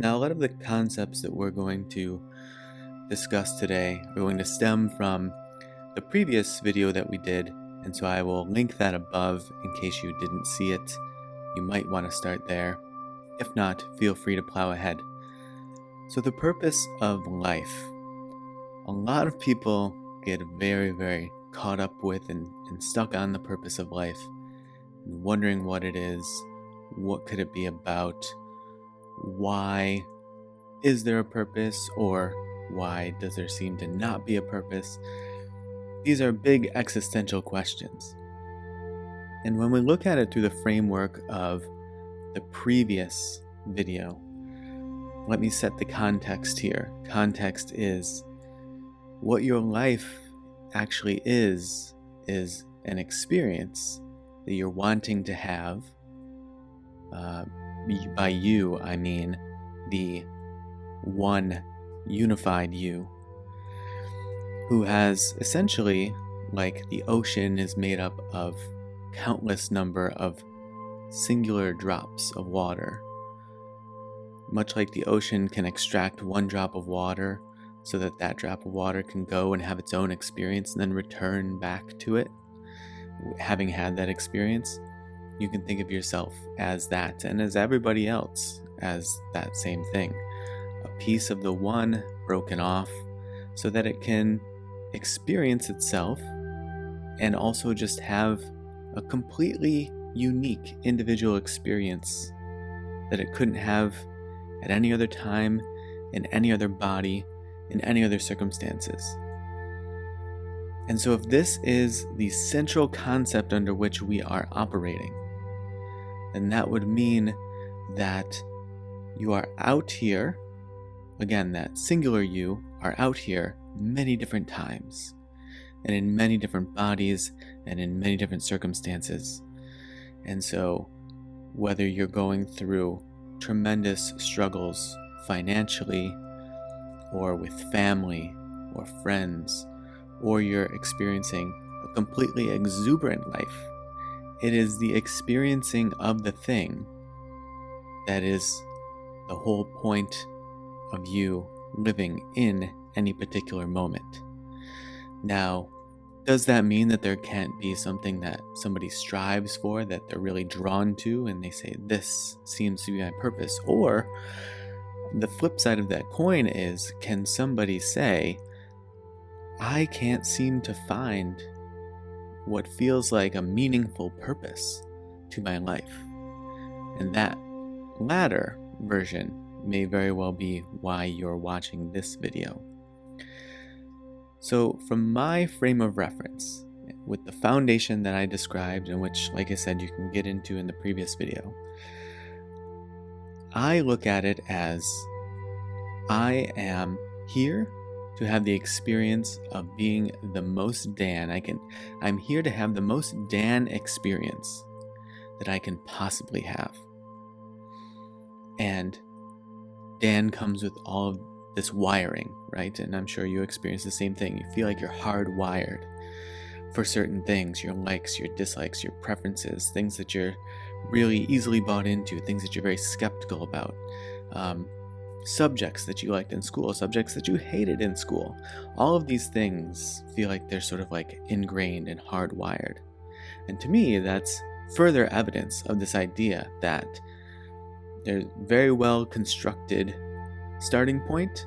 Now, a lot of the concepts that we're going to discuss today are going to stem from the previous video that we did, and so I will link that above in case you didn't see it. You might want to start there. If not, feel free to plow ahead. So, the purpose of life. A lot of people get very, very caught up with and stuck on the purpose of life, and wondering what it is, what could it be about, why is there a purpose, or why does there seem to not be a purpose? These are big existential questions. And when we look at it through the framework of the previous video, let me set the context here. Context is what your life actually is an experience that you're wanting to have. By you, I mean the one unified you, who has essentially, like the ocean is made up of countless number of singular drops of water. Much like the ocean can extract one drop of water so that that drop of water can go and have its own experience and then return back to it, having had that experience, you can think of yourself as that, and as everybody else as that same thing. A piece of the one broken off so that it can experience itself and also just have a completely unique individual experience that it couldn't have at any other time, in any other body, in any other circumstances. And so if this is the central concept under which we are operating, then that would mean that you are out here, again, that singular you are out here many different times, and in many different bodies, and in many different circumstances. And so, whether you're going through tremendous struggles financially, or with family, or friends, or you're experiencing a completely exuberant life, it is the experiencing of the thing that is the whole point of you living in any particular moment. Now, does that mean that there can't be something that somebody strives for, that they're really drawn to, and they say, this seems to be my purpose? Or the flip side of that coin is, can somebody say, I can't seem to find what feels like a meaningful purpose to my life? And that latter version may very well be why you're watching this video. So from my frame of reference, with the foundation that I described, and which, like I said, you can get into in the previous video, I look at it as I am here to have the experience of being the most Dan I'm here to have the most Dan experience that I can possibly have. And Dan comes with all of this wiring, right? And I'm sure you experience the same thing. You feel like you're hardwired for certain things, your likes, your dislikes, your preferences, things that you're really easily bought into, things that you're very skeptical about, subjects that you liked in school, subjects that you hated in school. All of these things feel like they're sort of like ingrained and hardwired. And to me, that's further evidence of this idea that there's very well constructed starting point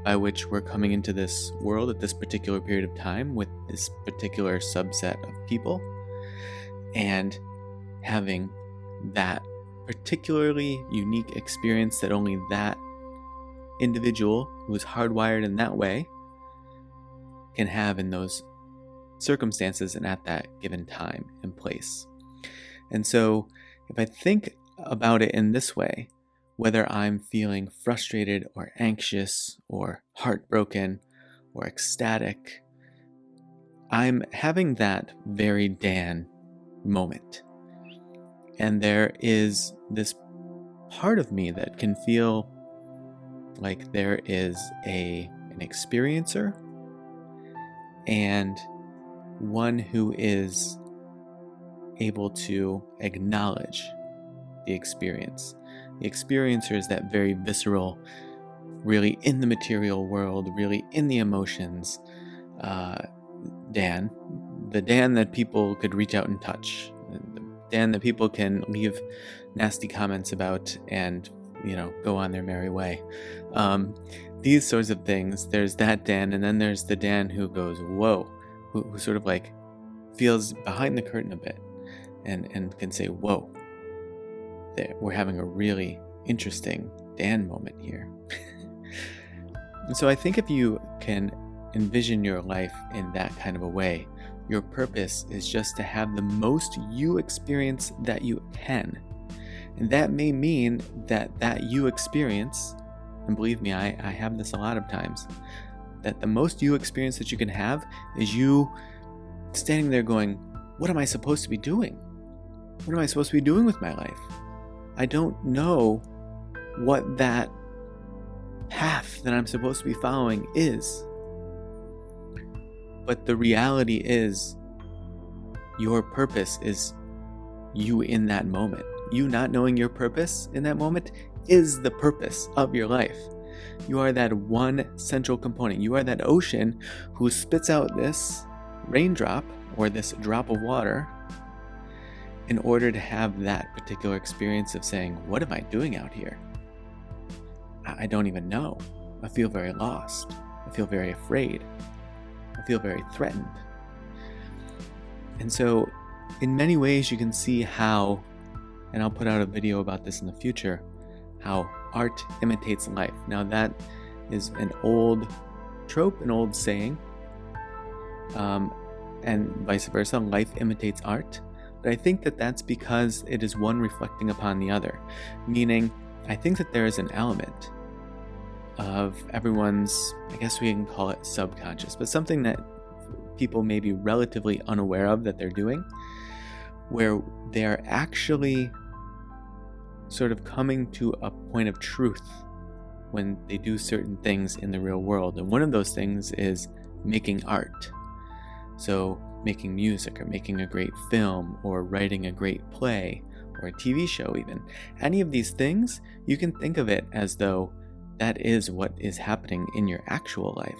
by which we're coming into this world at this particular period of time with this particular subset of people, and having that particularly unique experience that only that individual who is hardwired in that way can have in those circumstances and at that given time and place. And so if I think about it in this way, whether I'm feeling frustrated or anxious or heartbroken or ecstatic, I'm having that very Dan moment. And there is this part of me that can feel like there is an experiencer and one who is able to acknowledge the experience. The experiencer is that very visceral, really in the material world, really in the emotions, Dan. The Dan that people could reach out and touch. The Dan that people can leave nasty comments about and, go on their merry way. These sorts of things. There's that Dan, and then there's the Dan who goes, whoa, who sort of like feels behind the curtain a bit and can say, whoa, we're having a really interesting Dan moment here. And so I think if you can envision your life in that kind of a way, your purpose is just to have the most you experience that you can. And that may mean that you experience, and believe me, I have this a lot of times, that the most you experience that you can have is you standing there going, what am I supposed to be doing? What am I supposed to be doing with my life? I don't know what that path that I'm supposed to be following is. But the reality is, your purpose is you in that moment. You not knowing your purpose in that moment is the purpose of your life. You are that one central component. You are that ocean who spits out this raindrop or this drop of water in order to have that particular experience of saying, what am I doing out here? I don't even know. I feel very lost. I feel very afraid. I feel very threatened. And so, in many ways, you can see how, and I'll put out a video about this in the future, how art imitates life. Now, that is an old trope, an old saying, and vice versa. Life imitates art. But I think that that's because it is one reflecting upon the other. Meaning, I think that there is an element of everyone's, I guess we can call it subconscious, but something that people may be relatively unaware of that they're doing, where they're actually sort of coming to a point of truth when they do certain things in the real world. And one of those things is making art. So making music, or making a great film, or writing a great play, or a TV show even. Any of these things, you can think of it as though that is what is happening in your actual life.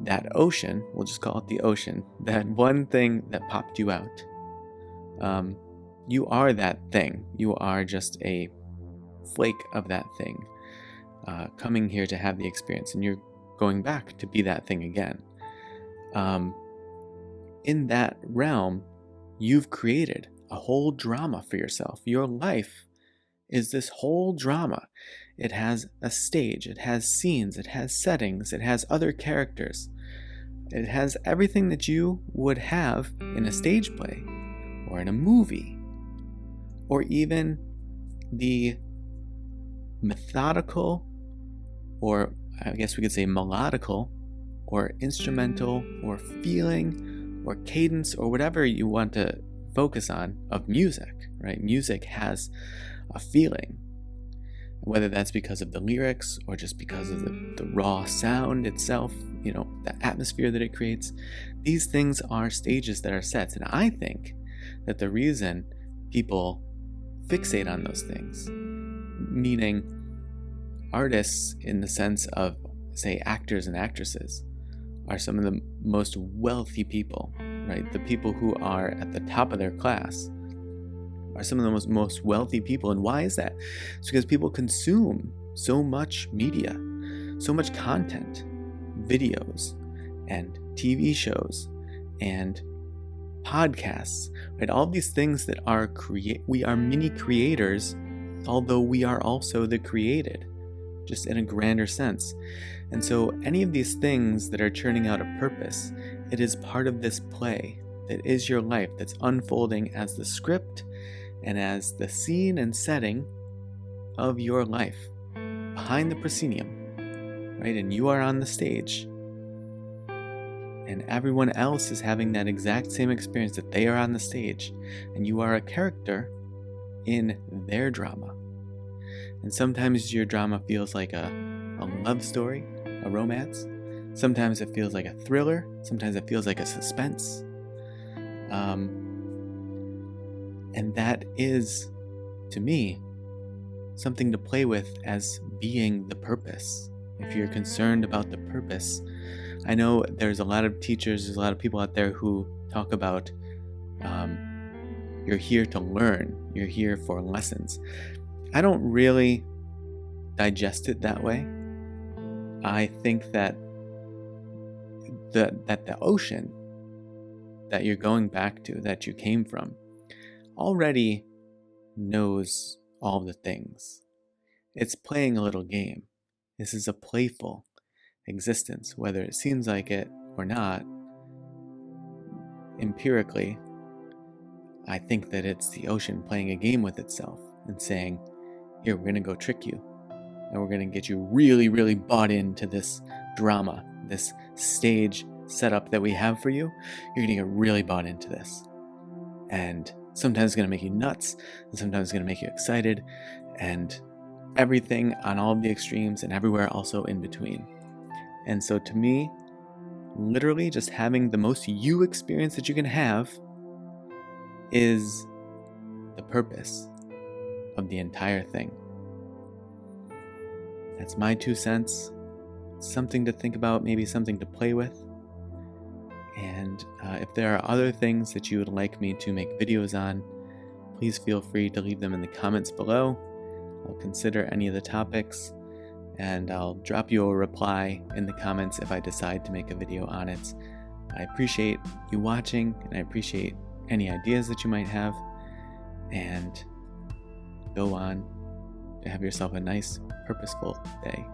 That ocean, we'll just call it the ocean, that one thing that popped you out. You are that thing. You are just a flake of that thing, coming here to have the experience, and you're going back to be that thing again. In that realm, you've created a whole drama for yourself. Your life is this whole drama. It has a stage, it has scenes, it has settings, it has other characters. It has everything that you would have in a stage play, or in a movie, or even the methodical, or I guess we could say melodical, or instrumental, or feeling, or cadence, or whatever you want to focus on of music, right? Music has a feeling, whether that's because of the lyrics or just because of the raw sound itself, the atmosphere that it creates. These things are stages that are sets, and I think that the reason people fixate on those things, meaning artists in the sense of, say, actors and actresses, are some of the most wealthy people, right? The people who are at the top of their class are some of the most wealthy people. And why is that? It's because people consume so much media, so much content, videos and TV shows and podcasts, right? All these things that are we are mini creators, although we are also the created, just in a grander sense. And so any of these things that are churning out a purpose, it is part of this play that is your life, that's unfolding as the script and as the scene and setting of your life behind the proscenium, right? And you are on the stage, and everyone else is having that exact same experience, that they are on the stage, and you are a character in their drama. And sometimes your drama feels like a love story, a romance. Sometimes it feels like a thriller. Sometimes it feels like a suspense. And that is, to me, something to play with as being the purpose. If you're concerned about the purpose, I know there's a lot of teachers, there's a lot of people out there who talk about you're here to learn, you're here for lessons. I don't really digest it that way. I think that the ocean that you're going back to, that you came from, already knows all the things. It's playing a little game. This is a playful existence, whether it seems like it or not. Empirically, I think that it's the ocean playing a game with itself and saying, here, we're going to go trick you. And we're going to get you really, really bought into this drama, this stage setup that we have for you. You're going to get really bought into this. And sometimes it's going to make you nuts, and sometimes it's going to make you excited, and everything on all of the extremes and everywhere also in between. And so to me, literally just having the most you experience that you can have is the purpose of the entire thing. That's my 2 cents. Something to think about, maybe something to play with. And if there are other things that you would like me to make videos on, please feel free to leave them in the comments below. I'll consider any of the topics, and I'll drop you a reply in the comments if I decide to make a video on it. I appreciate you watching, and I appreciate any ideas that you might have. And go on to have yourself a nice, purposeful day.